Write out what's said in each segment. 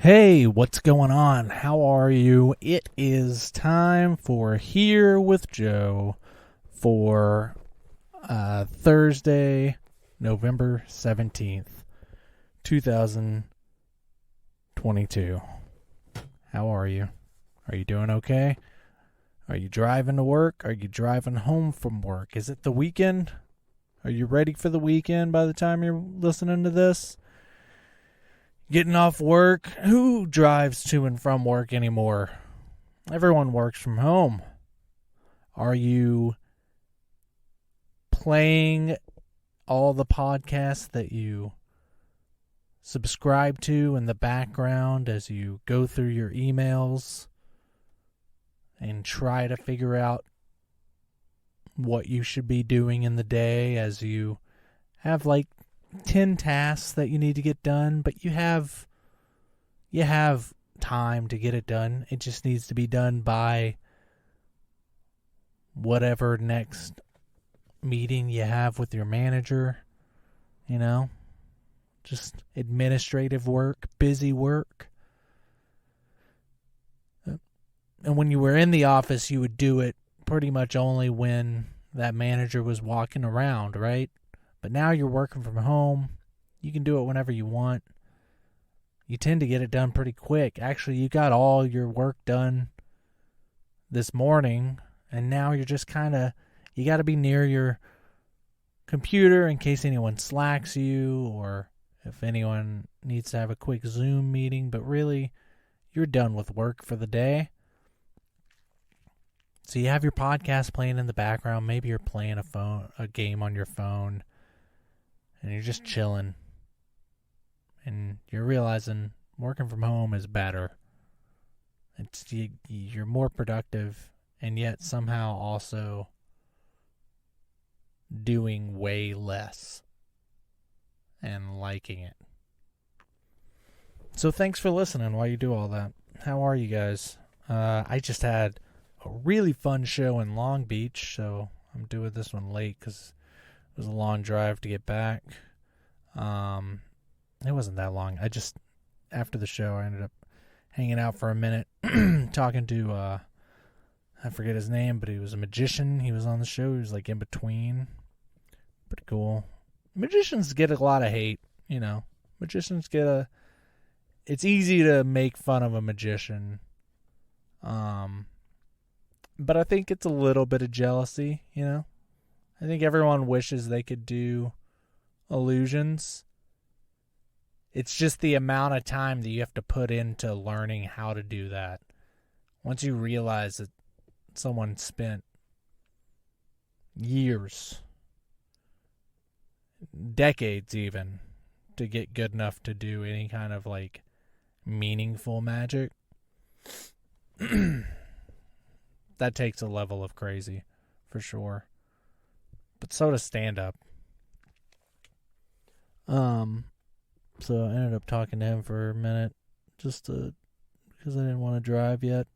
Hey, what's going on? How are you? It is time for Here with Joe for Thursday, November 17th, 2022. How are you? Are you doing okay? Are you driving to work? Are you driving home from work? Is it the weekend? Are you ready for the weekend by the time you're listening to this? Getting off work? Who drives to and from work anymore? Everyone works from home. Are you playing all the podcasts that you subscribe to in the background as you go through your emails and try to figure out what you should be doing in the day as you have 10 tasks that you need to get done, but you have time to get it done. It just needs to be done by whatever next meeting you have with your manager, just administrative work, busy work. And when you were in the office, you would do it pretty much only when that manager was walking around, right? But now you're working from home. You can do it whenever you want. You tend to get it done pretty quick. Actually, you got all your work done this morning, and now you're just you got to be near your computer in case anyone slacks you or if anyone needs to have a quick Zoom meeting. But really, you're done with work for the day. So you have your podcast playing in the background. Maybe you're playing a game on your phone. And you're just chilling. And you're realizing working from home is better. You're more productive and yet somehow also doing way less and liking it. So thanks for listening while you do all that. How are you guys? I just had a really fun show in Long Beach, so I'm doing this one late because it was a long drive to get back. It wasn't that long. After the show, I ended up hanging out for a minute, talking to, I forget his name, but he was a magician. He was on the show. He was in between. Pretty cool. Magicians get a lot of hate, Magicians it's easy to make fun of a magician. But I think it's a little bit of jealousy, I think everyone wishes they could do illusions. It's just the amount of time that you have to put into learning how to do that. Once you realize that someone spent years, decades even, to get good enough to do any kind of meaningful magic, that takes a level of crazy for sure. But so does stand-up. So I ended up talking to him for a minute because I didn't want to drive yet.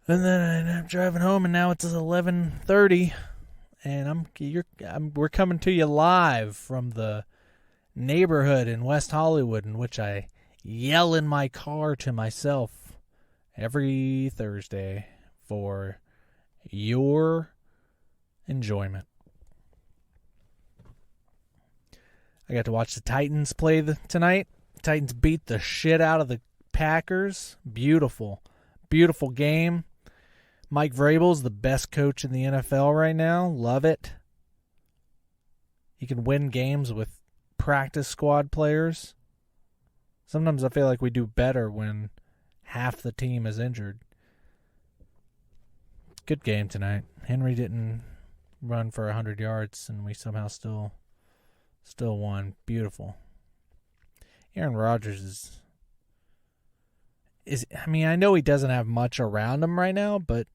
And then I ended up driving home, and now it's 11:30, and we're coming to you live from the neighborhood in West Hollywood in which I yell in my car to myself every Thursday for your enjoyment. I got to watch the Titans play tonight. Titans beat the shit out of the Packers. Beautiful. Beautiful game. Mike Vrabel's the best coach in the NFL right now. Love it. He can win games with practice squad players. Sometimes I feel like we do better when half the team is injured. Good game tonight. Henry didn't run for 100 yards, and we somehow still won. Beautiful. Aaron Rodgers I know he doesn't have much around him right now, but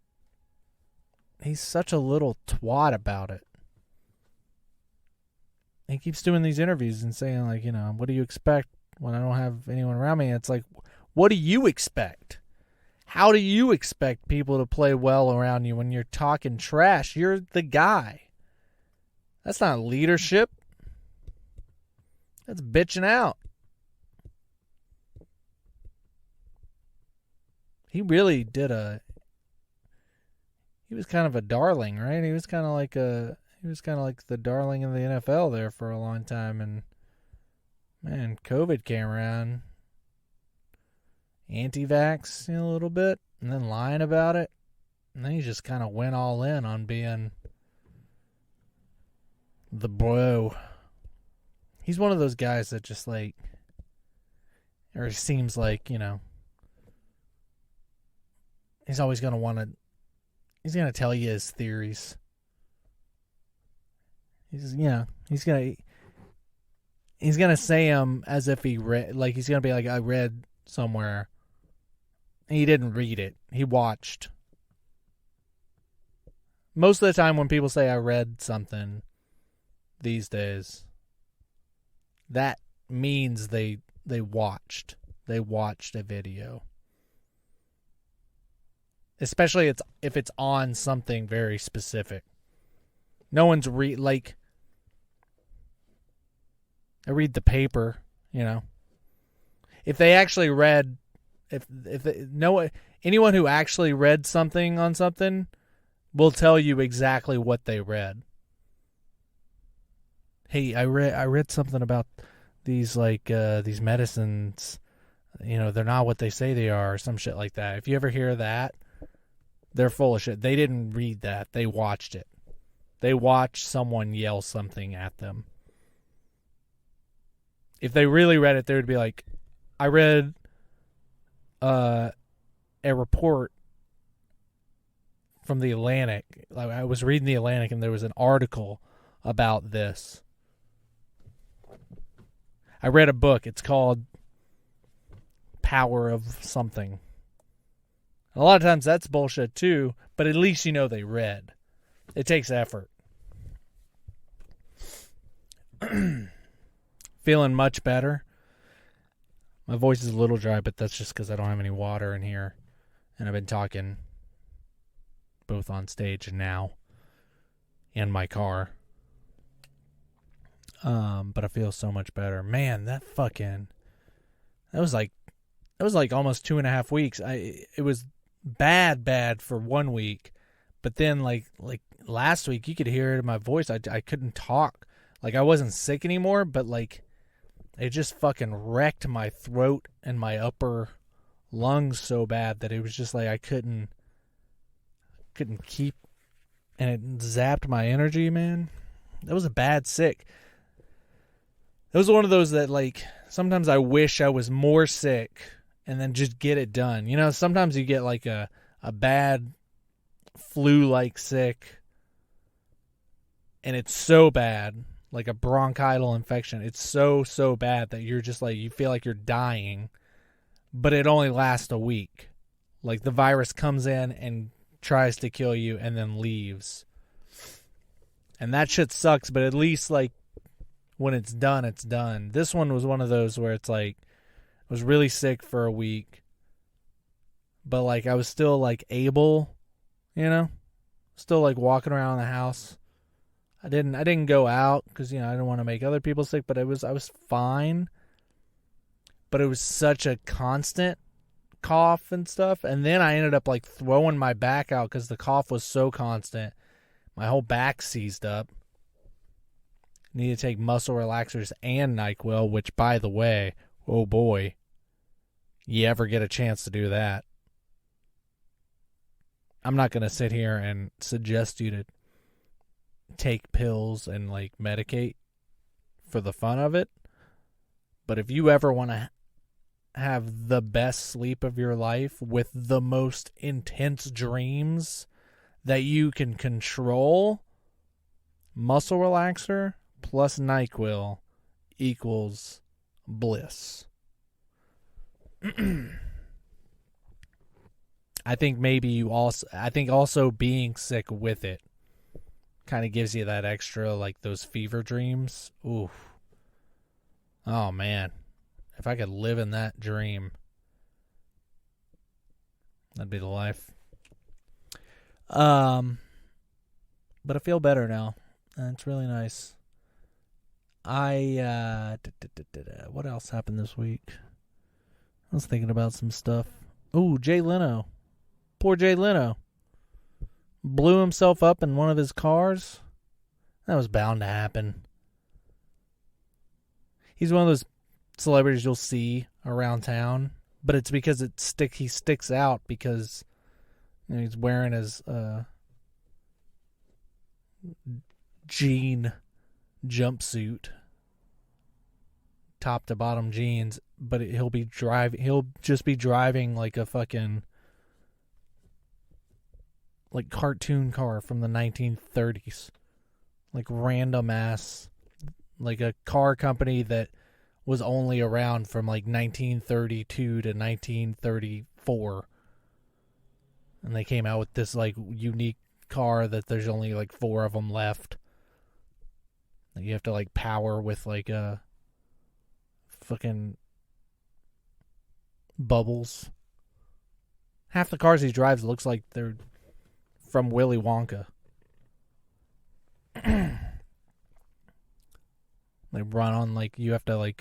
he's such a little twat about it. He keeps doing these interviews and saying, what do you expect when I don't have anyone around me? And it's what do you expect? How do you expect people to play well around you when you're talking trash? You're the guy. That's not leadership. That's bitching out. he really did he was kind of a darling, right? He was kind of like the darling of the NFL there for a long time, and man, COVID came around, anti-vax, a little bit, and then lying about it, and then he just kind of went all in on being the bro. He's one of those guys that just like, or seems like, he's always going to want to, he's going to tell you his theories. He's going to say them as if he read, like he's going to be like, I read somewhere. He didn't read it. He watched. Most of the time when people say I read something these days, that means they watched. They watched a video. Especially if it's on something very specific. No one's like, I read the paper, If they actually read, anyone who actually read something on something will tell you exactly what they read. Hey, I read something about these these medicines, they're not what they say they are, or some shit like that. If you ever hear that, they're full of shit. They didn't read that. They watched it. They watched someone yell something at them. If they really read it, they would be like, I read a report from the Atlantic. I was reading the Atlantic and there was an article about this. I read a book. It's called Power of Something. A lot of times that's bullshit too, but at least they read. It takes effort. Feeling much better. My voice is a little dry, but that's just because I don't have any water in here. And I've been talking both on stage and now in my car. But I feel so much better. Man, that was like almost 2.5 weeks. It was bad for 1 week, but then like last week you could hear it in my voice. I couldn't talk. Like I wasn't sick anymore, but like it just fucking wrecked my throat and my upper lungs so bad that it was just like I couldn't keep, and it zapped my energy, man. That was a bad sick. It was one of those that like sometimes I wish I was more sick and then just get it done. Sometimes you get like a bad flu-like sick and it's so bad, like a bronchial infection. It's so bad that you're just like, you feel like you're dying, but it only lasts a week. Like the virus comes in and tries to kill you and then leaves. And that shit sucks, but at least like when it's done, it's done. This one was one of those where it's like, I was really sick for a week, but like I was still like able, still like walking around the house. I didn't go out because I didn't want to make other people sick, but I was fine. But it was such a constant cough and stuff, and then I ended up like throwing my back out because the cough was so constant. My whole back seized up. Need to take muscle relaxers and NyQuil, which, by the way, oh boy, you ever get a chance to do that. I'm not going to sit here and suggest you to take pills and like medicate for the fun of it. But if you ever want to have the best sleep of your life with the most intense dreams that you can control, muscle relaxer plus NyQuil equals bliss. I think also being sick with it kind of gives you that extra, like those fever dreams. Ooh. Oh man. If I could live in that dream, that'd be the life. But I feel better now, and it's really nice. What else happened this week? I was thinking about some stuff. Oh, Jay Leno. Poor Jay Leno. Blew himself up in one of his cars. That was bound to happen. He's one of those celebrities you'll see around town, but it's because he sticks out because he's wearing his jean jumpsuit, top to bottom jeans, but he'll just be driving like a fucking like cartoon car from the 1930s, like random ass, like a car company that was only around from like 1932 to 1934, and they came out with this like unique car that there's only like 4 of them left. You have to like power with like a fucking bubbles. Half the cars he drives looks like they're from Willy Wonka. They run on like you have to like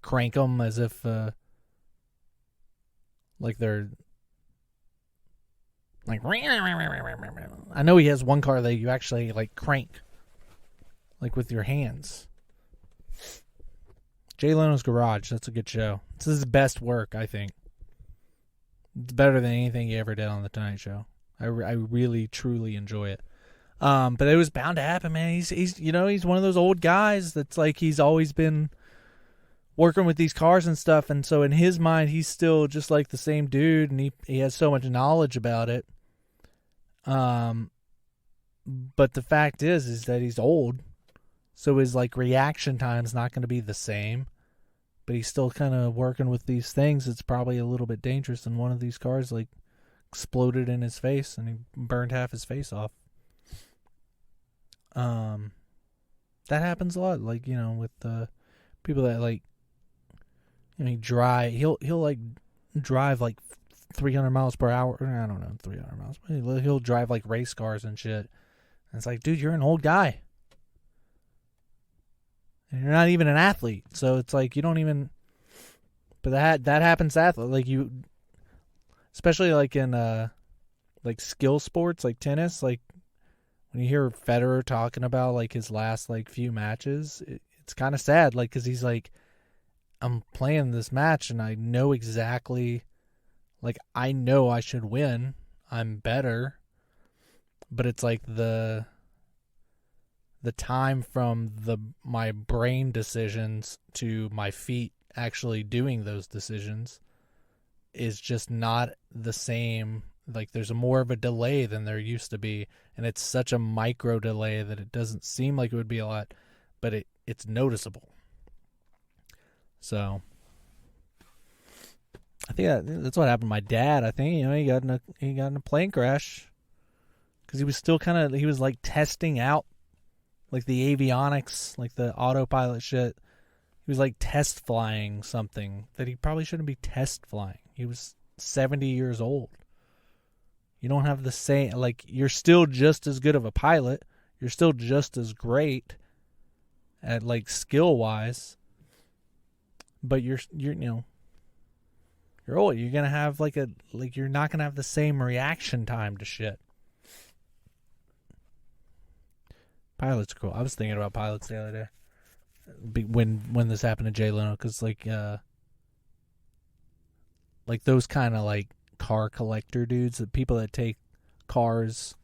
crank them as if like they're like. I know he has one car that you actually like crank like with your hands. Jay Leno's Garage, that's a good show. It's his best work, I think. It's better than anything he ever did on the Tonight Show. I really truly enjoy it. But it was bound to happen, man. He's one of those old guys that's like he's always been working with these cars and stuff, and so in his mind he's still just like the same dude, and he has so much knowledge about it. But the fact is that he's old, so his like reaction time's not going to be the same. But he's still kind of working with these things. It's probably a little bit dangerous, and one of these cars like exploded in his face, and he burned half his face off. That happens a lot, like, with people that like, he'll like drive like 300 miles per hour. I don't know, 300 miles. But he'll drive like race cars and shit. And it's like, dude, you're an old guy. And you're not even an athlete. So it's like, you don't even, but that happens to athletes. Like especially like in, like skill sports, like tennis, like, when you hear Federer talking about like his last like few matches, it's kind of sad, like, because he's like, I'm playing this match and I know exactly, like, I know I should win. I'm better, but it's like the time from my brain decisions to my feet actually doing those decisions is just not the same. Like, there's more of a delay than there used to be, and it's such a micro delay that it doesn't seem like it would be a lot, but it's noticeable. So I think that's what happened to my dad. I think he got in a plane crash because he was still he was like testing out like the avionics, like the autopilot shit. He was like test flying something that he probably shouldn't be test flying. He was 70 years old. You don't have the same, like, you're still just as good of a pilot. You're still just as great at, like, skill-wise. But you're old. You're going to have, you're not going to have the same reaction time to shit. Pilots are cool. I was thinking about pilots the other day. When this happened to Jay Leno, because, like those kind of, like, car collector dudes, the people that take cars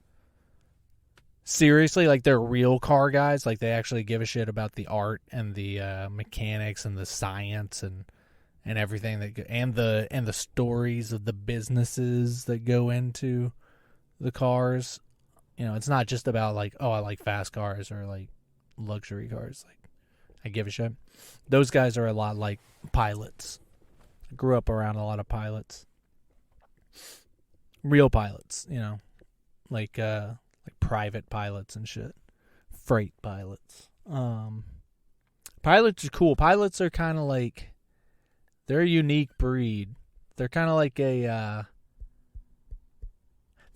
seriously, like they're real car guys, like they actually give a shit about the art and the mechanics and the science and everything and the stories of the businesses that go into the cars. It's not just about like, oh, I like fast cars or like luxury cars. Like, I give a shit. Those guys are a lot like pilots. I grew up around a lot of pilots. Real pilots, like private pilots and shit. Freight pilots. Pilots are cool. Pilots are kind of like, they're a unique breed. They're kind of like they're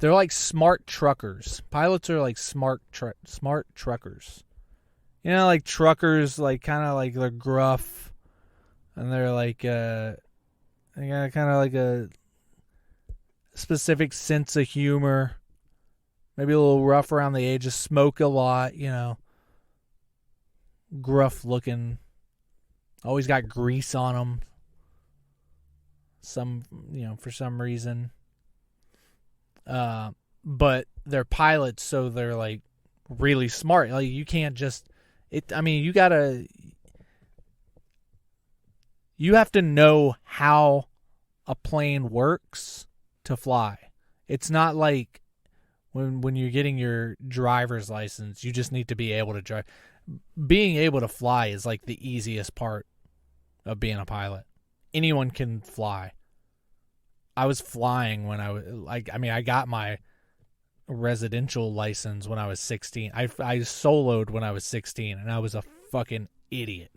like smart truckers. Pilots are like smart truckers. Like truckers, like kind of like they're gruff, and they're like they got kind of like a specific sense of humor. Maybe a little rough around the edges, smoke a lot, gruff looking. Always got grease on them. For some reason. But they're pilots, so they're like really smart. Like you can't just you have to know how a plane works to fly. It's not like when you're getting your driver's license, you just need to be able to drive. Being able to fly is like the easiest part of being a pilot. Anyone can fly. I was flying when I got my residential license when I was 16. I soloed when I was 16, and I was a fucking idiot.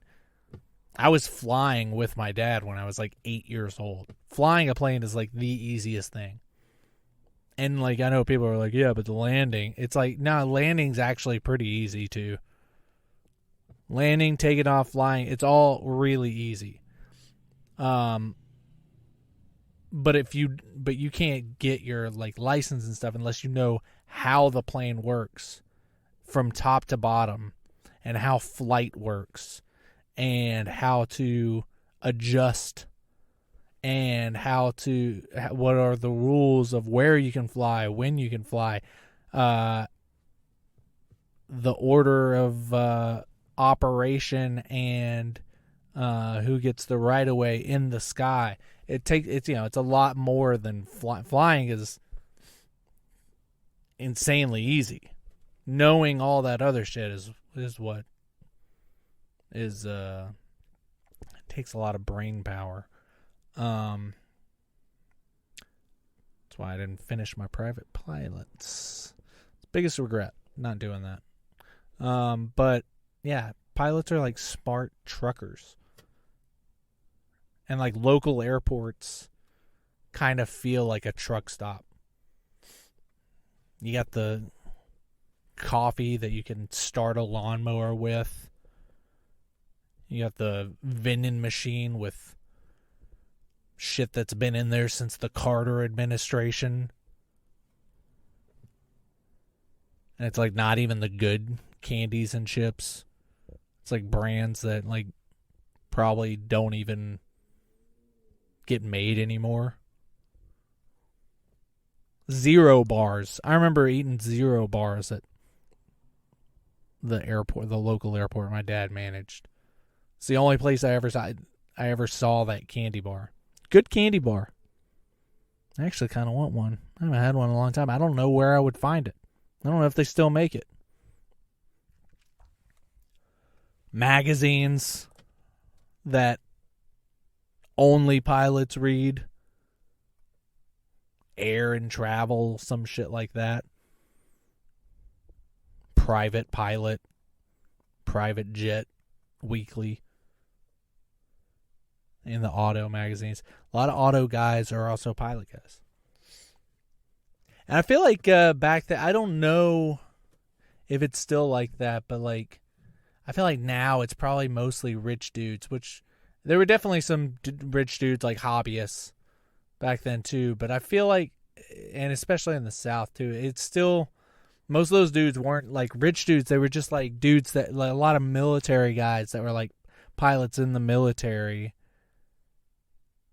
I was flying with my dad when I was like 8 years old. Flying a plane is like the easiest thing. And like I know people are like, yeah, but the landing, it's like, no, landing's actually pretty easy too. Landing, taking off, flying, it's all really easy. But you can't get your like license and stuff unless you know how the plane works from top to bottom, and how flight works, and how to adjust, and what are the rules of where you can fly, when you can fly, the order of operation, and who gets the right of way in the sky. It's a lot more than flying is insanely easy. Knowing all that other shit is what is it takes a lot of brain power. That's why I didn't finish my private pilots. Biggest regret, not doing that. But yeah, pilots are like smart truckers. And like local airports kind of feel like a truck stop. You got the coffee that you can start a lawnmower with. You got the vending machine with shit that's been in there since the Carter administration. And it's like not even the good candies and chips. It's like brands that like probably don't even get made anymore. Zero bars. I remember eating Zero bars at the airport, the local airport my dad managed. It's the only place I ever saw that candy bar. Good candy bar. I actually kind of want one. I haven't had one in a long time. I don't know where I would find it. I don't know if they still make it. Magazines that only pilots read. Air and Travel, some shit like that. Private Pilot, Private Jet Weekly, and the auto magazines. A lot of auto guys are also pilot guys. And I feel like back then, I don't know if it's still like that, but like I feel like now it's probably mostly rich dudes, which there were definitely some rich dudes like hobbyists back then too, but I feel like, and especially in the South too, it's still, most of those dudes weren't like rich dudes. They were just like dudes that, like a lot of military guys that were like pilots in the military,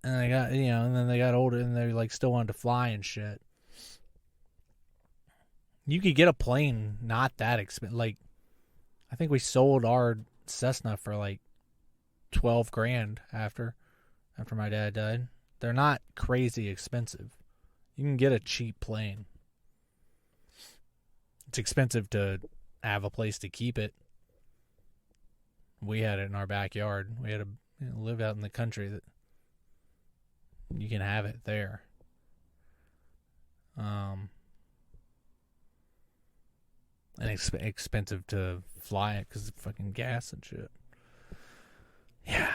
and they got, and then they got older and they like still wanted to fly and shit. You could get a plane not that expensive. Like I think we sold our Cessna for like $12,000 after my dad died. They're not crazy expensive. You can get a cheap plane. It's expensive to have a place to keep it. We had it in our backyard. We had to live out in the country that you can have it there. And it's expensive to fly it because of fucking gas and shit. Yeah,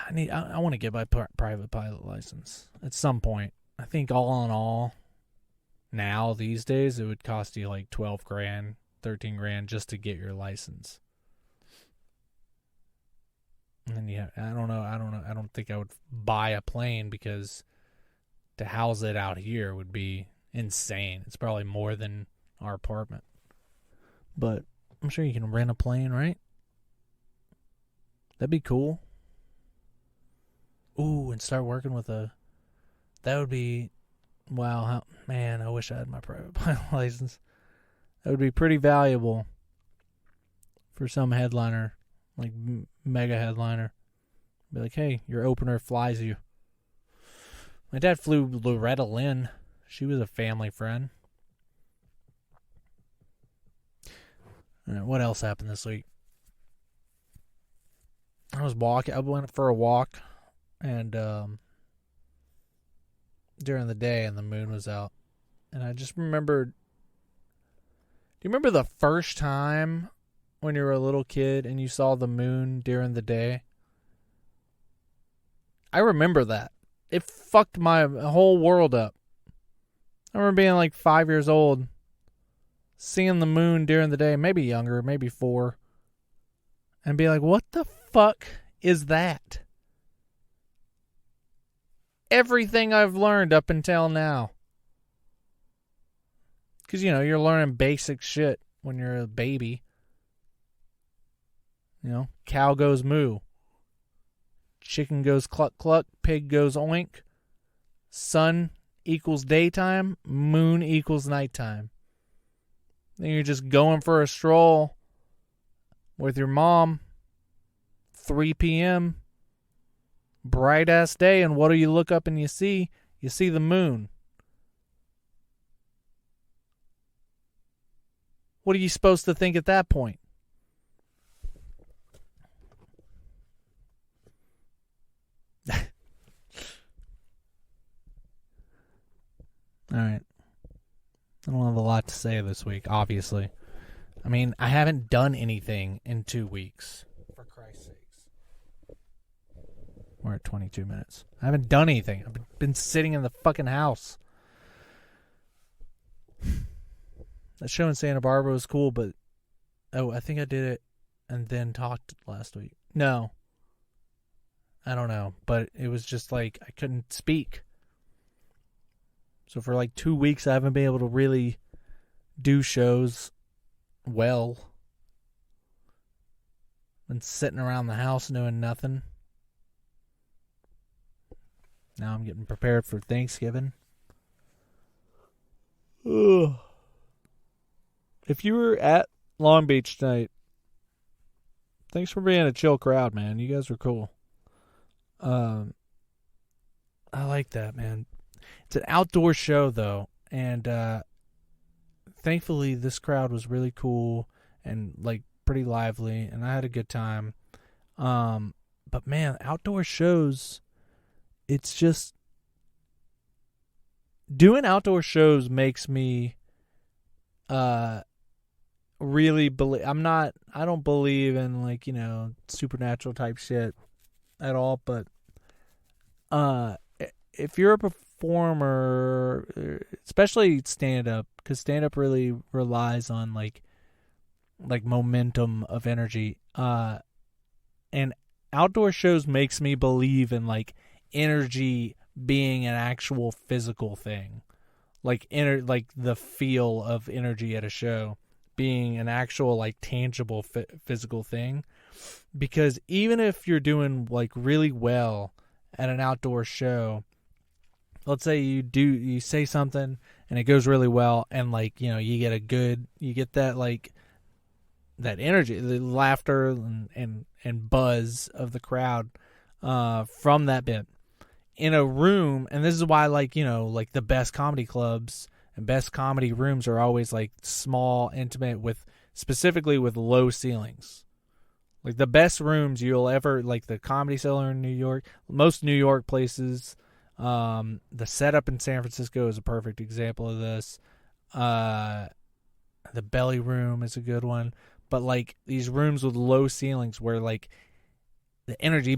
I want to get my private pilot license at some point. I think all in all, now these days it would cost you like $12,000, $13,000 just to get your license. And yeah, I don't know. I don't think I would buy a plane because to house it out here would be insane. It's probably more than our apartment. But I'm sure you can rent a plane, right? That'd be cool. Ooh, and start working with a... That would be... Wow, man, I wish I had my private pilot license. That would be pretty valuable for some headliner, like mega headliner. Be like, hey, your opener flies you. My dad flew Loretta Lynn. She was a family friend. All right, what else happened this week? I went for a walk, and during the day, and the moon was out. And I just remembered... Do you remember the first time when you were a little kid and you saw the moon during the day? I remember that. It fucked my whole world up. I remember being like 5 years old, seeing the moon during the day, maybe younger, maybe 4, and be like, what the fuck is that? Everything I've learned up until now. Because, you know, you're learning basic shit when you're a baby. You know, cow goes moo. Chicken goes cluck cluck. Pig goes oink. Sun equals daytime. Moon equals nighttime. Then you're just going for a stroll with your mom. 3 p.m. Bright ass day. And what do you look up and you see? You see the moon. What are you supposed to think at that point? All right. I don't have a lot to say this week, obviously. I mean, I haven't done anything in 2 weeks. For Christ's sakes. We're at 22 minutes. I haven't done anything. I've been sitting in the fucking house. That show in Santa Barbara was cool, but... Oh, I think I did it and then talked last week. No. I don't know. But it was just like, I couldn't speak. So for like 2 weeks, I haven't been able to really do shows well. Been sitting around the house doing nothing. Now I'm getting prepared for Thanksgiving. Ugh. If you were at Long Beach tonight, thanks for being a chill crowd, man. You guys were cool. I like that, man. It's an outdoor show, though, and thankfully this crowd was really cool and like pretty lively, and I had a good time. But man, outdoor shows, it's just doing outdoor shows makes me really believe. I don't believe in like, you know, supernatural type shit at all, but if you're a performer, especially stand-up, because stand-up really relies on like momentum of energy, and outdoor shows makes me believe in like energy being an actual physical thing, like the feel of energy at a show being an actual like tangible physical thing. Because even if you're doing like really well at an outdoor show, let's say you say something and it goes really well, and like, you know, you get that like that energy, the laughter and buzz of the crowd from that bit in a room. And this is why, like, you know, like the best comedy clubs and best comedy rooms are always like small, intimate, specifically with low ceilings. Like the best rooms you'll ever, like the Comedy Cellar in New York, most New York places, the setup in San Francisco is a perfect example of this. The Belly Room is a good one. But like these rooms with low ceilings where like the energy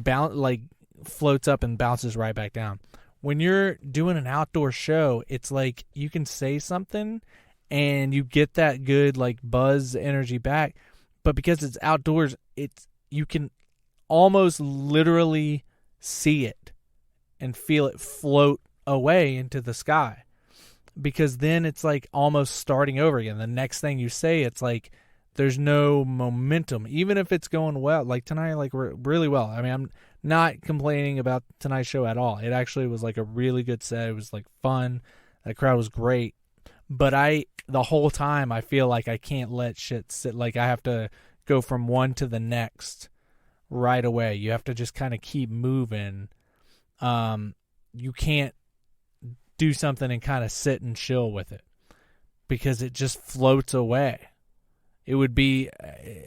floats up and bounces right back down. When you're doing an outdoor show, it's like you can say something and you get that good like buzz energy back. But because it's outdoors, you can almost literally see it and feel it float away into the sky. because then it's like almost starting over again. The next thing you say, it's like there's no momentum, even if it's going well. Like tonight, like really well. I mean, I'm not complaining about tonight's show at all. It actually was like a really good set. It was like fun. The crowd was great. But the whole time, I feel like I can't let shit sit. Like I have to go from one to the next right away. You have to just kind of keep moving. You can't do something and kind of sit and chill with it because it just floats away. It would be,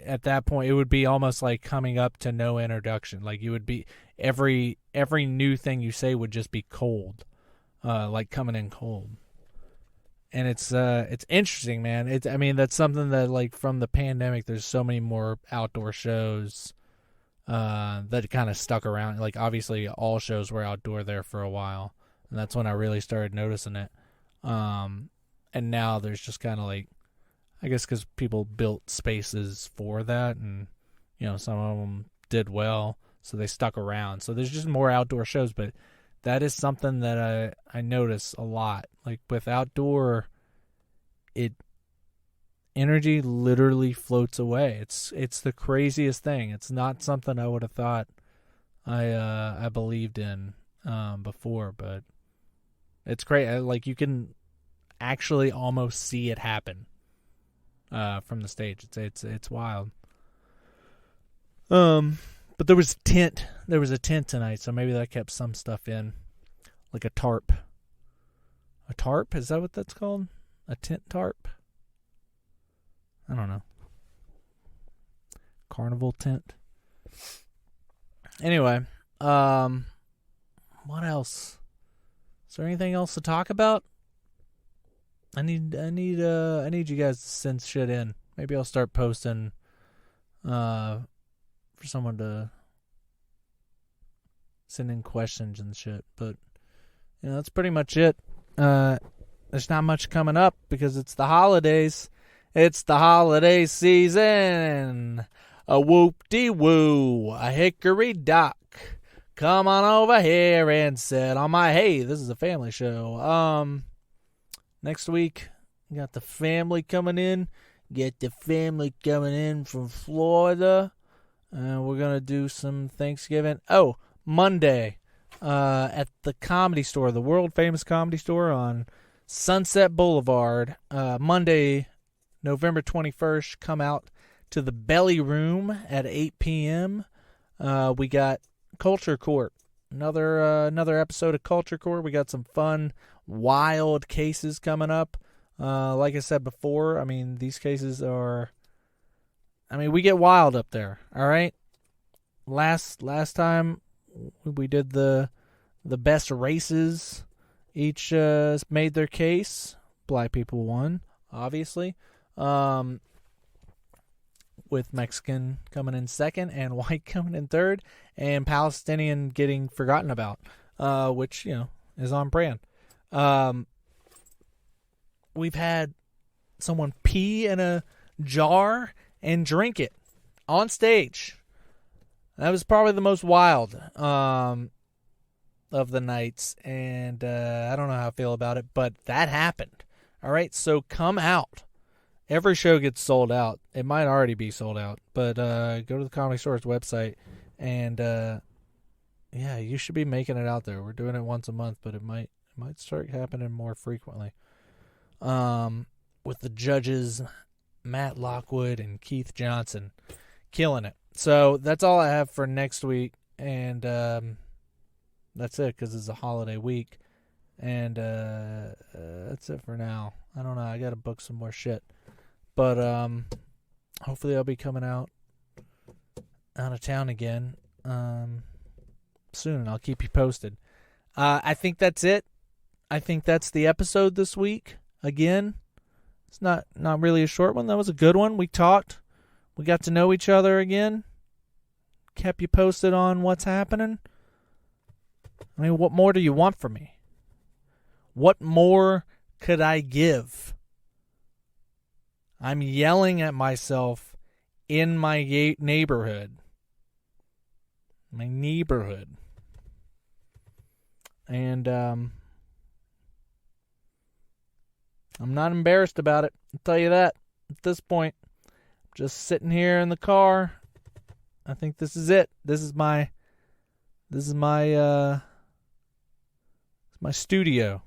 at that point, it would be almost like coming up to no introduction. Like you would be, every new thing you say would just be cold, like coming in cold. And it's interesting, man. I mean, that's something that, like, from the pandemic, there's so many more outdoor shows that kind of stuck around. Like, obviously, all shows were outdoor there for a while, and that's when I really started noticing it. And now there's just kind of like, I guess because people built spaces for that, and, you know, some of them did well, so they stuck around. So there's just more outdoor shows, but that is something that I notice a lot. Like with outdoor, energy literally floats away. It's the craziest thing. It's not something I would have thought I believed in before, but it's great. Like you can actually almost see it happen from the stage. It's wild. But there was a tent. There was a tent tonight, so maybe that kept some stuff in, like a tarp. A tarp? Is that what that's called? A tent tarp? I don't know. Carnival tent. Anyway, what else? Is there anything else to talk about? I need you guys to send shit in. Maybe I'll start posting for someone to send in questions and shit. But you know, that's pretty much it. There's not much coming up because it's the holidays. It's the holiday season. A whoop-de-woo, a hickory-dock. Come on over here and sit on my... Hey, this is a family show. Next week, we got the family coming in. Get the family coming in from Florida. We're going to do some Thanksgiving. Oh, Monday at the Comedy Store, the world-famous Comedy Store on Sunset Boulevard. Monday, November 21st, come out to the Belly Room at 8 p.m. We got Culture Court, another episode of Culture Court. We got some fun, wild cases coming up. Like I said before, I mean, these cases are... I mean, we get wild up there, all right? Last time we did the best races. Each made their case. Black people won, obviously. With Mexican coming in second and white coming in third, and Palestinian getting forgotten about, which, you know, is on brand. We've had someone pee in a jar and drink it on stage. That was probably the most wild of the nights, and I don't know how I feel about it, but that happened. All right, so come out. Every show gets sold out. It might already be sold out, but go to the Comedy Store's website, and yeah, you should be making it out there. We're doing it once a month, but it might start happening more frequently. With the judges, Matt Lockwood and Keith Johnson, killing it. So that's all I have for next week, and that's it because it's a holiday week, and that's it for now. I don't know. I got to book some more shit. But hopefully I'll be coming out of town again soon. I'll keep you posted. I think that's it. I think that's the episode this week. Again, it's not really a short one. That was a good one. We talked. We got to know each other again. Kept you posted on what's happening. I mean, what more do you want from me? What more could I give? I'm yelling at myself in my neighborhood. My neighborhood. And I'm not embarrassed about it. I'll tell you that at this point. Just sitting here in the car. I think this is it. This is my studio.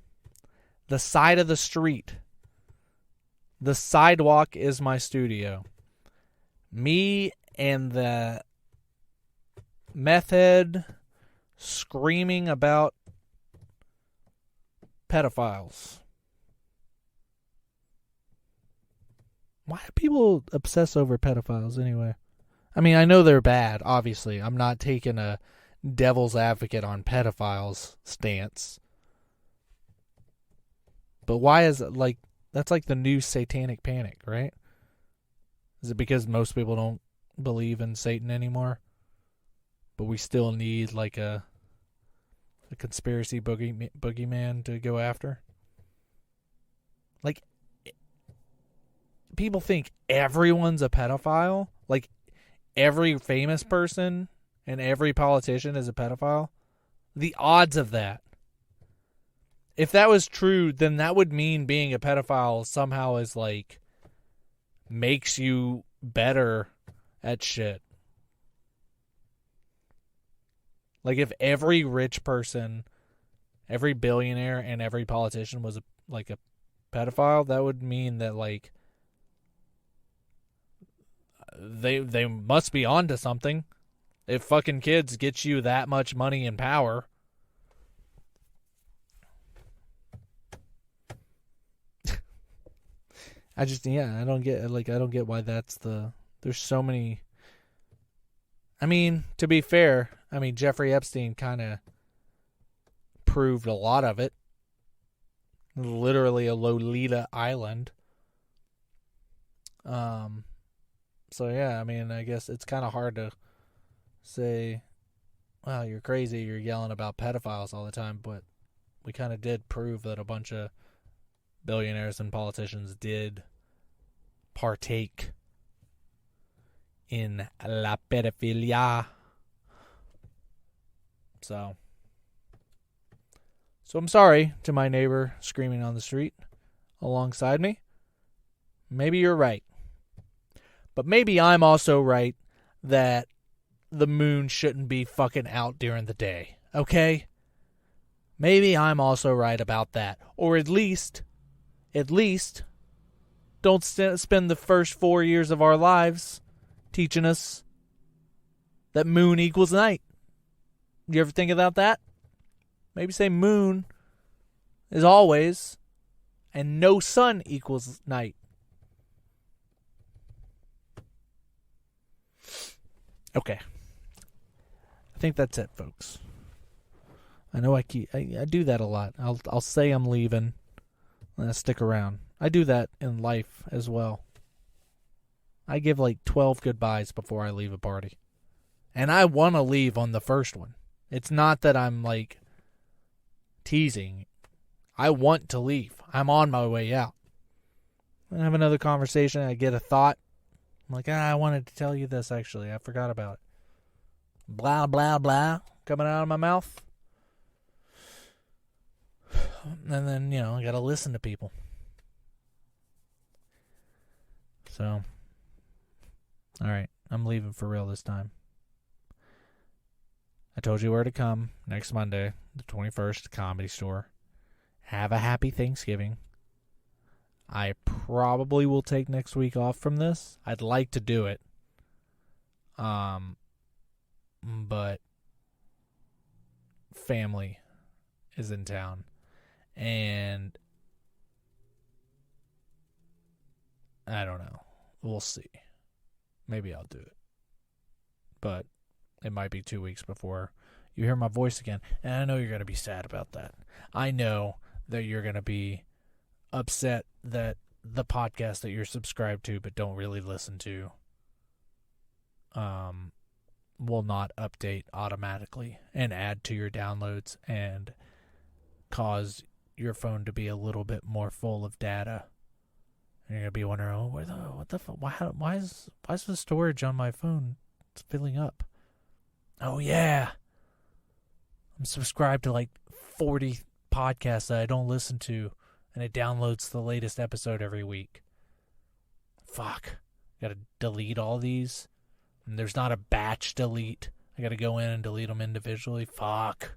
The side of the street. The sidewalk is my studio. Me and the meth head screaming about pedophiles. Why do people obsess over pedophiles anyway? I mean, I know they're bad, obviously. I'm not taking a devil's advocate on pedophiles stance. But why is it like, that's like the new satanic panic, right? Is it because most people don't believe in Satan anymore? But we still need like a conspiracy boogeyman to go after? Like, people think everyone's a pedophile? Like, every famous person and every politician is a pedophile? The odds of that. If that was true, then that would mean being a pedophile somehow is like makes you better at shit. Like if every rich person, every billionaire, and every politician was a pedophile, that would mean that like they must be onto something. If fucking kids get you that much money and power. I don't get why that's there's so many. I mean, to be fair, Jeffrey Epstein kind of proved a lot of it. Literally a Lolita Island. So yeah, I guess it's kind of hard to say, wow, you're crazy, you're yelling about pedophiles all the time, but we kind of did prove that a bunch of billionaires and politicians did partake in la pedophilia. So I'm sorry to my neighbor screaming on the street alongside me. Maybe you're right. But maybe I'm also right that the moon shouldn't be fucking out during the day. Okay? Maybe I'm also right about that. Or at least, don't spend the first 4 years of our lives teaching us that moon equals night. You ever think about that? Maybe say moon is always and no sun equals night. Okay. I think that's it, folks. I know I do that a lot. I'll say I'm leaving and I stick around. I do that in life as well. I give like 12 goodbyes before I leave a party. And I want to leave on the first one. It's not that I'm like teasing. I want to leave. I'm on my way out. I have another conversation. I get a thought. I'm like, I wanted to tell you this actually. I forgot about it. Blah, blah, blah. Coming out of my mouth. And then, I got to listen to people. So, all right. I'm leaving for real this time. I told you where to come next Monday, the 21st, Comedy Store. Have a happy Thanksgiving. I probably will take next week off from this. I'd like to do it. But family is in town. And I don't know. We'll see. Maybe I'll do it. But it might be 2 weeks before you hear my voice again. And I know you're going to be sad about that. I know that you're going to be upset that the podcast that you're subscribed to but don't really listen to will not update automatically and add to your downloads and cause your phone to be a little bit more full of data. And you're going to be wondering, what the fuck? Why is the storage on my phone filling up? Oh, yeah. I'm subscribed to like 40 podcasts that I don't listen to and it downloads the latest episode every week. Fuck. Gotta delete all these. And there's not a batch delete. I gotta go in and delete them individually. Fuck.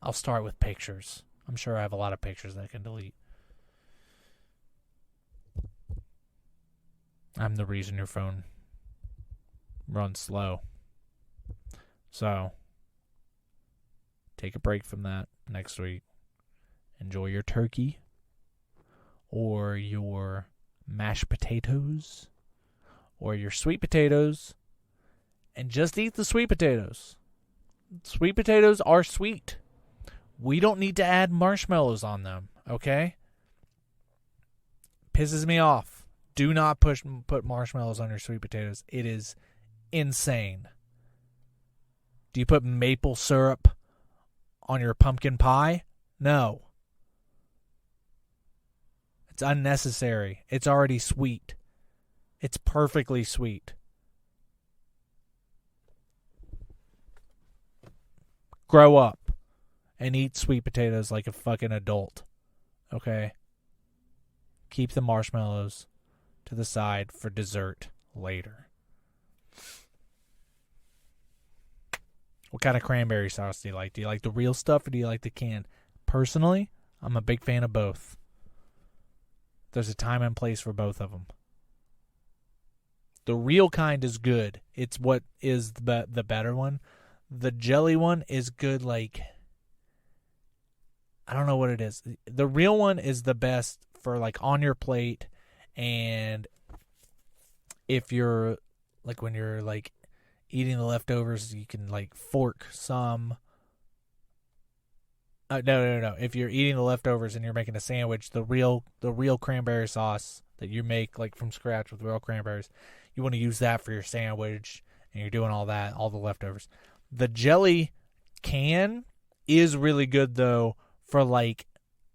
I'll start with pictures. I'm sure I have a lot of pictures that I can delete. I'm the reason your phone runs slow. So, take a break from that next week. Enjoy your turkey or your mashed potatoes or your sweet potatoes and just eat the sweet potatoes. Sweet potatoes are sweet. We don't need to add marshmallows on them, okay? Pisses me off. Do not put marshmallows on your sweet potatoes. It is insane. Do you put maple syrup on your pumpkin pie? No. It's unnecessary. It's already sweet. It's perfectly sweet. Grow up and eat sweet potatoes like a fucking adult. Okay? Keep the marshmallows to the side for dessert later. What kind of cranberry sauce do you like? Do you like the real stuff or do you like the canned? Personally, I'm a big fan of both. There's a time and place for both of them. The real kind is good. It's what is the better one. The jelly one is good, like, I don't know what it is. The real one is the best for, like, on your plate, and if you're, like, when you're, like, eating the leftovers, you can, like, fork some. No. If you're eating the leftovers and you're making a sandwich, the real cranberry sauce that you make, like, from scratch with real cranberries, you want to use that for your sandwich, and you're doing all that, all the leftovers. The jelly can is really good, though, for, like,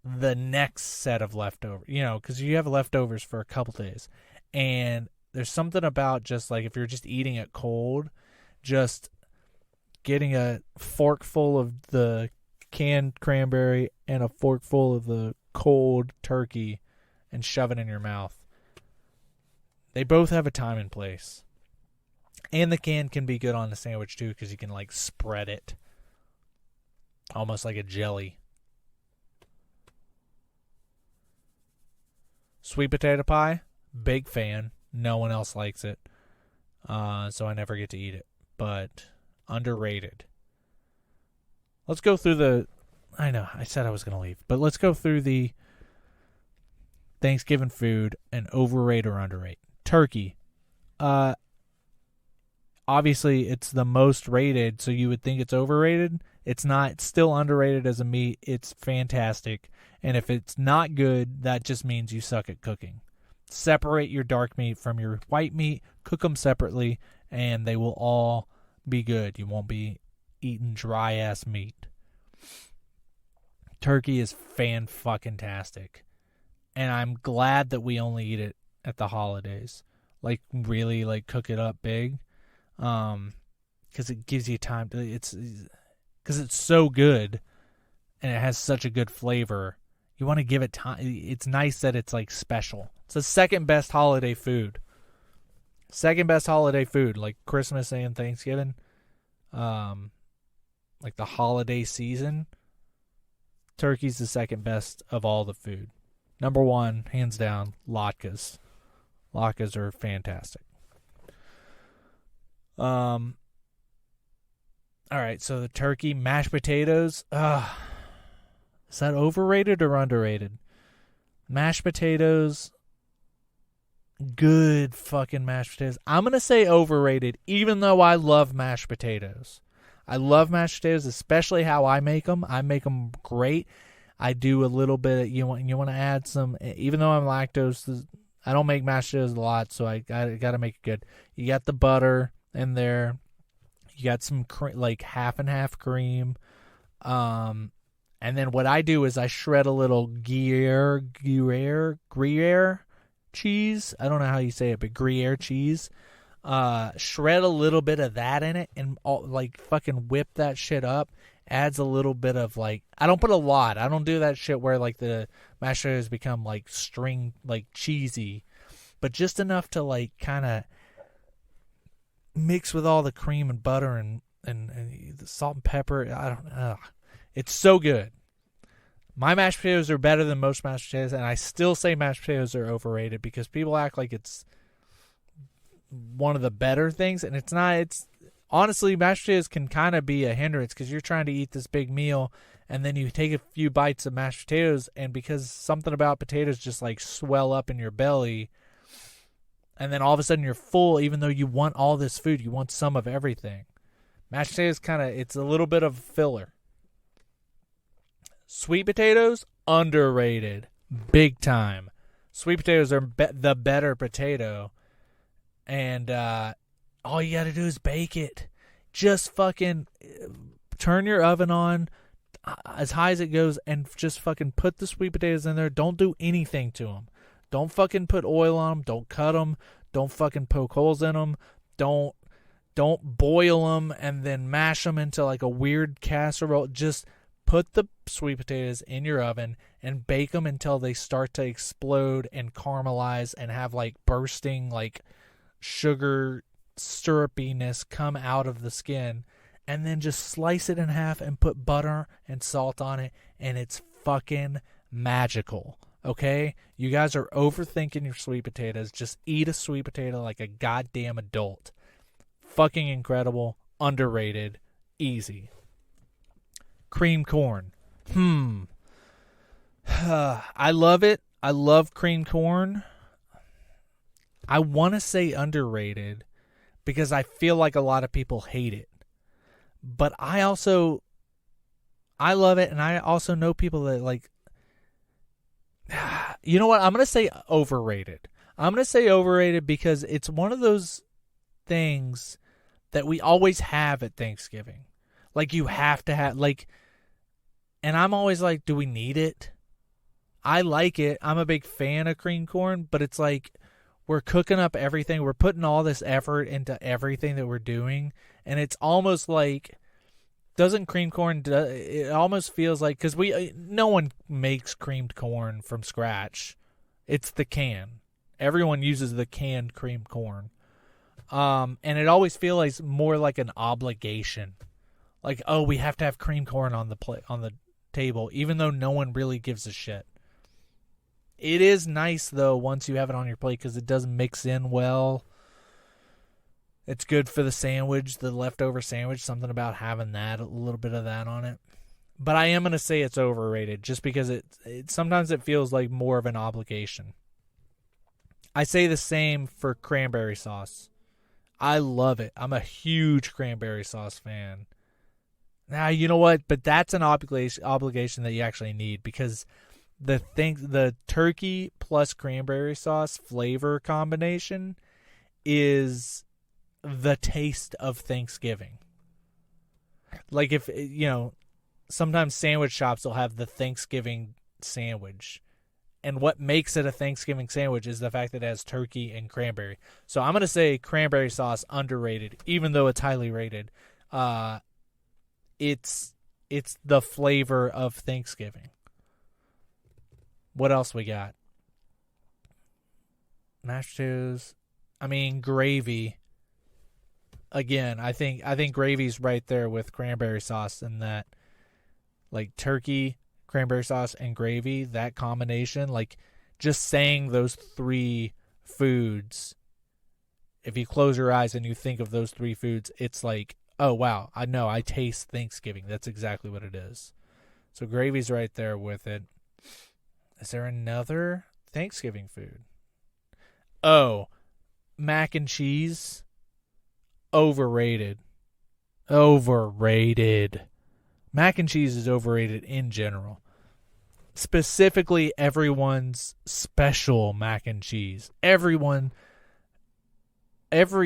the next set of leftovers, you know, because you have leftovers for a couple days. And there's something about just, like, if you're just eating it cold, just getting a forkful of the canned cranberry and a forkful of the cold turkey and shove it in your mouth. They both have a time and place. And the can be good on the sandwich, too, because you can, like, spread it. Almost like a jelly. Sweet potato pie, big fan. No one else likes it. So I never get to eat it. But underrated. Let's go through the... I know, I said I was going to leave. But let's go through the Thanksgiving food and overrate or underrate. Turkey. Obviously, it's the most rated, so you would think it's overrated. It's not. It's still underrated as a meat. It's fantastic. And if it's not good, that just means you suck at cooking. Separate your dark meat from your white meat. Cook them separately, and they will all be good. You won't be eating dry-ass meat. Turkey is fan-fucking-tastic. And I'm glad that we only eat it at the holidays. Like, really, like, cook it up big. Because it gives you time to, because it's so good and it has such a good flavor. You want to give it time. It's nice that it's, like, special. It's the second best holiday food. Second best holiday food, like Christmas and Thanksgiving. Like the holiday season. Turkey's the second best of all the food. Number one, hands down, latkes. Latkes are fantastic. All right, so the turkey, mashed potatoes. Is that overrated or underrated? Mashed potatoes, good fucking mashed potatoes. I'm going to say overrated, even though I love mashed potatoes. I love mashed potatoes, especially how I make them. I make them great. I do a little bit. You want to add some, even though I'm lactose, I don't make mashed potatoes a lot, so I got to make it good. You got the butter in there. You got some like half and half cream. And then what I do is I shred a little Gruyere cheese. I don't know how you say it, but Gruyere cheese. Shred a little bit of that in it and like fucking whip that shit up adds a little bit of like, I don't put a lot. I don't do that shit where like the mashed potatoes become like like cheesy, but just enough to like kind of mix with all the cream and butter and the salt and pepper. I don't know. It's so good. My mashed potatoes are better than most mashed potatoes, and I still say mashed potatoes are overrated because people act like it's one of the better things, and it's not. It's honestly, mashed potatoes can kind of be a hindrance because you're trying to eat this big meal, and then you take a few bites of mashed potatoes, and because something about potatoes just like swell up in your belly, and then all of a sudden you're full, even though you want all this food, you want some of everything. Mashed potatoes it's a little bit of filler. Sweet potatoes, underrated. Big time. Sweet potatoes are the better potato. And all you got to do is bake it. Just fucking turn your oven on as high as it goes and just fucking put the sweet potatoes in there. Don't do anything to them. Don't fucking put oil on them. Don't cut them. Don't fucking poke holes in them. Don't boil them and then mash them into like a weird casserole. Just put the sweet potatoes in your oven and bake them until they start to explode and caramelize and have like bursting like sugar syrupiness come out of the skin, and then just slice it in half and put butter and salt on it, and it's fucking magical. Okay? You guys are overthinking your sweet potatoes. Just eat a sweet potato like a goddamn adult. Fucking incredible. Underrated. Easy. Cream corn. I love it. I love cream corn. I want to say underrated because I feel like a lot of people hate it. But I love it, and I also know people that like, you know what? I'm going to say overrated. I'm going to say overrated because it's one of those things that we always have at Thanksgiving. Like, you have to have, like, and I'm always like, do we need it? I like it. I'm a big fan of cream corn, but it's like we're cooking up everything. We're putting all this effort into everything that we're doing, and it's almost like, doesn't cream corn, it almost feels like, because no one makes creamed corn from scratch. It's the can. Everyone uses the canned creamed corn. And it always feels like more like an obligation. Like, oh, we have to have cream corn on the table, even though no one really gives a shit. It is nice, though, once you have it on your plate, because it does mix in well. It's good for the sandwich, the leftover sandwich, something about having that, a little bit of that on it. But I am going to say it's overrated, just because it sometimes it feels like more of an obligation. I say the same for cranberry sauce. I love it. I'm a huge cranberry sauce fan. Now, you know what? But that's an obligation that you actually need, because the turkey plus cranberry sauce flavor combination is the taste of Thanksgiving. Like, if, sometimes sandwich shops will have the Thanksgiving sandwich. And what makes it a Thanksgiving sandwich is the fact that it has turkey and cranberry. So I'm going to say cranberry sauce underrated, even though it's highly rated. It's the flavor of Thanksgiving. What else we got? Mashed potatoes. Gravy. Again, I think gravy's right there with cranberry sauce, in that, like, turkey, cranberry sauce, and gravy, that combination, like, just saying those three foods, if you close your eyes and you think of those three foods, it's like, oh, wow, I know, I taste Thanksgiving. That's exactly what it is. So gravy's right there with it. Is there another Thanksgiving food? Oh, mac and cheese. Overrated. Mac and cheese is overrated in general. Specifically, everyone's special mac and cheese. Every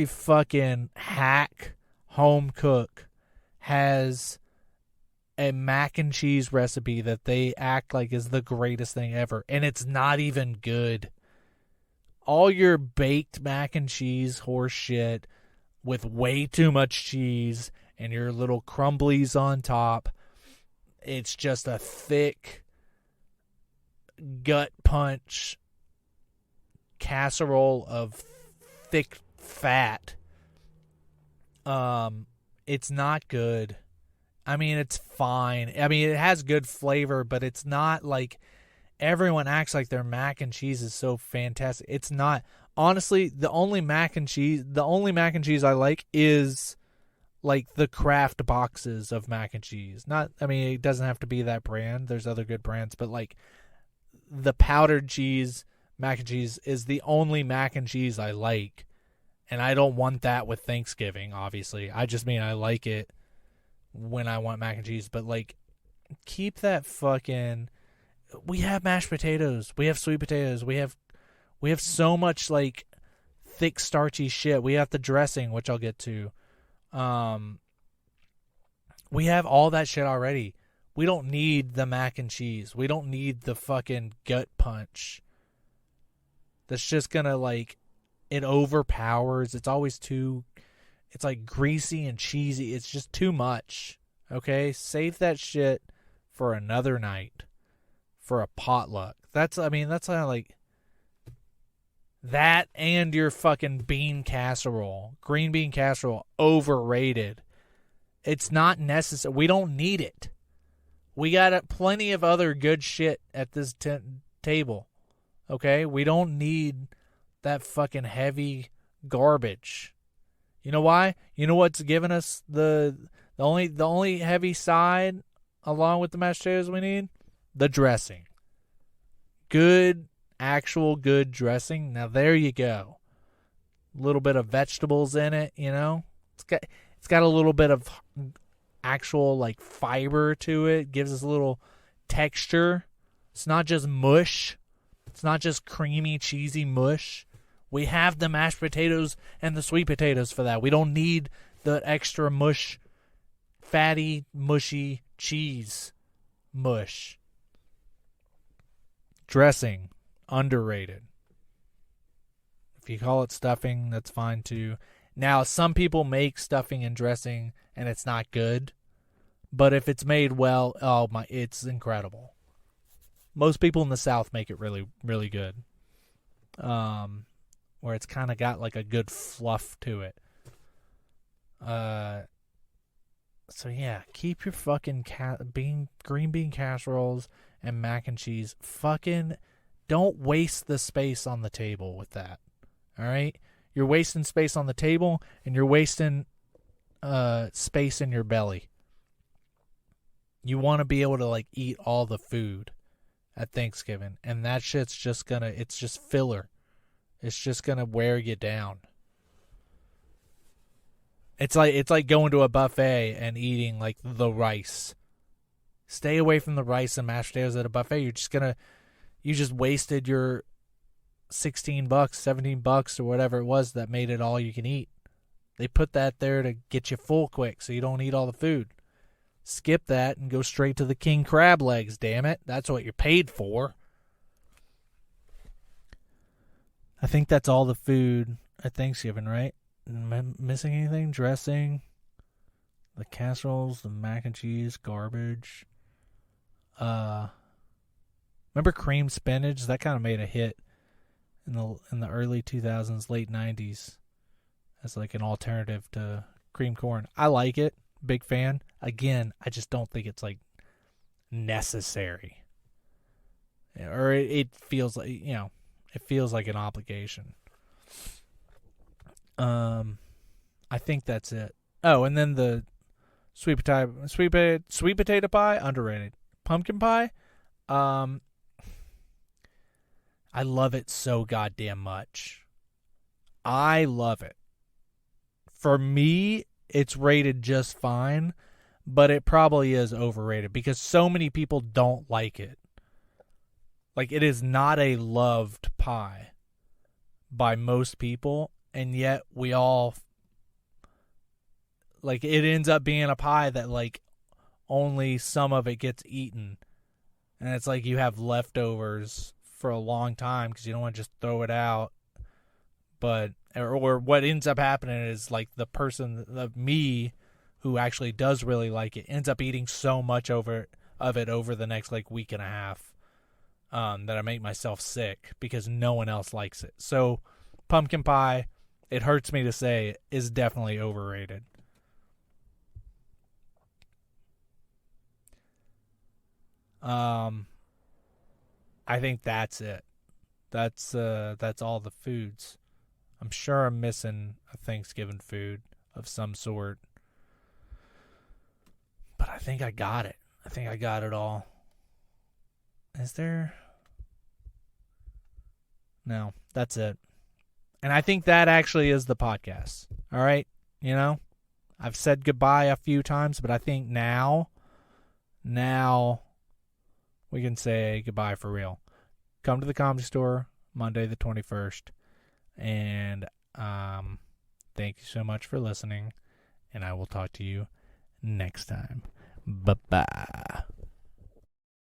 fucking hack home cook has a mac and cheese recipe that they act like is the greatest thing ever, and it's not even good. All your baked mac and cheese horse shit with way too much cheese and your little crumblies on top, It's just a thick gut punch casserole of thick fat. It's not good. I mean, it's fine. I mean, it has good flavor, but it's not like everyone acts like their mac and cheese is so fantastic. It's not. Honestly, the only mac and cheese I like is like the Kraft boxes of mac and cheese. Not, I mean, it doesn't have to be that brand. There's other good brands, but like the powdered cheese mac and cheese is the only mac and cheese I like. And I don't want that with Thanksgiving, obviously. I just mean I like it when I want mac and cheese. But, like, keep that fucking... We have mashed potatoes. We have sweet potatoes. We have so much, like, thick, starchy shit. We have the dressing, which I'll get to. We have all that shit already. We don't need the mac and cheese. We don't need the fucking gut punch. That's just gonna, like... It overpowers. It's always too... It's like greasy and cheesy. It's just too much. Okay? Save that shit for another night. For a potluck. That's kind of like... That and your fucking bean casserole. Green bean casserole. Overrated. It's not necessary. We don't need it. We got plenty of other good shit at this table. Okay? We don't need... that fucking heavy garbage. You know why? You know what's giving us the only heavy side along with the mashed potatoes we need? The dressing. Good, actual good dressing. Now there you go. A little bit of vegetables in it, you know? It's got a little bit of actual like fiber to it. Gives us a little texture. It's not just mush. It's not just creamy, cheesy mush. We have the mashed potatoes and the sweet potatoes for that. We don't need the extra mush, fatty, mushy cheese mush. Dressing, underrated. If you call it stuffing, that's fine too. Now, some people make stuffing and dressing and it's not good. But if it's made well, it's incredible. Most people in the South make it really, really good. Where it's kind of got like a good fluff to it. So yeah, keep your fucking green bean casseroles and mac and cheese. Fucking don't waste the space on the table with that. All right? You're wasting space on the table and you're wasting space in your belly. You want to be able to like eat all the food at Thanksgiving, and that shit's just it's just filler. It's just going to wear you down. It's like going to a buffet and eating like the rice. Stay away from the rice and mashed potatoes at a buffet. You just wasted your $16, $17 or whatever it was that made it all you can eat. They put that there to get you full quick so you don't eat all the food. Skip that and go straight to the king crab legs, damn it. That's what you're paid for. I think that's all the food at Thanksgiving, right? Am I missing anything? Dressing, the casseroles, the mac and cheese, garbage. Remember cream spinach? That kind of made a hit in the early 2000s, late 90s as like an alternative to cream corn. I like it. Big fan. Again, I just don't think it's like necessary. Or it feels like, you know, it feels like an obligation. I think that's it. Oh, and then the sweet potato pie, underrated. Pumpkin pie, I love it so goddamn much. I love it. For me, it's rated just fine, but it probably is overrated because so many people don't like it. Like, it is not a loved pie by most people, and yet we all, like, it ends up being a pie that, like, only some of it gets eaten. And it's like you have leftovers for a long time because you don't want to just throw it out. But, or what ends up happening is, like, the person of me who actually does really like it ends up eating so much of it of it over the next like week and a half, that I make myself sick because no one else likes it. So pumpkin pie, it hurts me to say, is definitely overrated. I think that's it. That's all the foods. I'm sure I'm missing a Thanksgiving food of some sort, but I think I got it. I think I got it all. Is there? No, that's it. And I think that actually is the podcast. All right? You know, I've said goodbye a few times, but I think now we can say goodbye for real. Come to the Comedy Store Monday the 21st. And thank you so much for listening. And I will talk to you next time. Bye-bye.